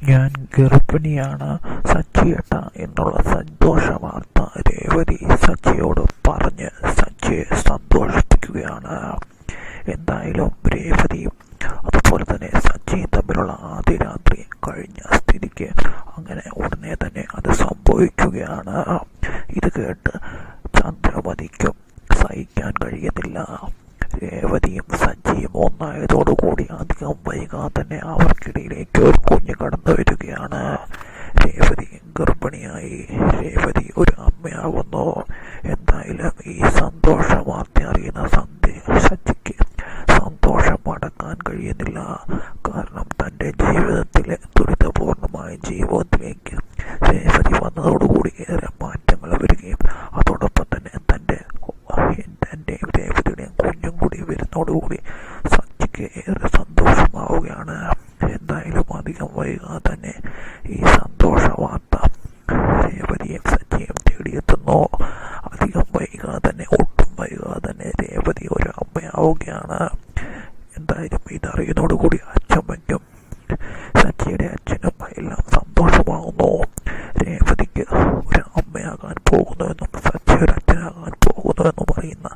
ഞാൻ ഗർഭിണിയാണ് സച്ചിയേട്ട എന്നുള്ള സന്തോഷ വാർത്ത രേവതി സച്ചിയോട് പറഞ്ഞ് സച്ചിയെ സന്തോഷിപ്പിക്കുകയാണ്. എന്തായാലും രേവതിയും അതുപോലെ തന്നെ സച്ചിയും തമ്മിലുള്ള ആദ്യ രാത്രി കഴിഞ്ഞ സ്ഥിതിക്ക് അങ്ങനെ ഉടനെ തന്നെ അത് സംഭവിക്കുകയാണ്. ഇത് കേട്ട് ചന്ദ്രമതിക്കും സഹിക്കാൻ കഴിയുന്നില്ല. രേവതിയും സച്ചിയും ഒന്നായതോടുകൂടി അധികം വൈകാതെ തന്നെ അവർക്കിടയിലേക്ക് ഒരു കുഞ്ഞ് കടന്നു വരികയാണ്. രേവതി ഗർഭിണിയായി, രേവതി ഒരു അമ്മയാകുന്നു. എന്തായാലും ഈ സന്തോഷ വാർത്ത അറിയുന്ന സച്ചിക്ക് സന്തോഷം അടക്കാൻ കഴിയുന്നില്ല. കാരണം തൻ്റെ ജീവിതത്തിലെ ദുരിതപൂർണമായ ജീവിതത്തിലേക്ക് രേവതി വന്നതോടുകൂടി ഏറെ മാറ്റങ്ങൾ വരികയും അതോടൊപ്പം തന്നെ തൻ്റെ രേവതിയുടെയും കുഞ്ഞും കൂടി വരുന്നതോടുകൂടി സച്ചിക്ക് ഏറെ സന്തോഷമാവുകയാണ്. എന്തായാലും അധികം വൈകാതെ തന്നെ ഈ സന്തോഷ വാർത്ത രേവതിയും സച്ചിയും തേടിയെത്തുന്നു. അധികം വൈകാതെ തന്നെ, ഒട്ടും വൈകാതെ തന്നെ രേവതി ഒരു അമ്മയാവുകയാണ്. എന്തായാലും ഇതറിയുന്നതോടുകൂടി അച്ഛമ്മയ്ക്കും സച്ചിയുടെ അച്ഛനും എല്ലാം സന്തോഷമാകുന്നു. രേവതിക്ക് ഒരു അമ്മയാകാൻ പോകുന്നുവെന്നും സച്ചി ഒരു അച്ഛനാകാൻ പോകുന്നുവെന്നും അറിയുന്ന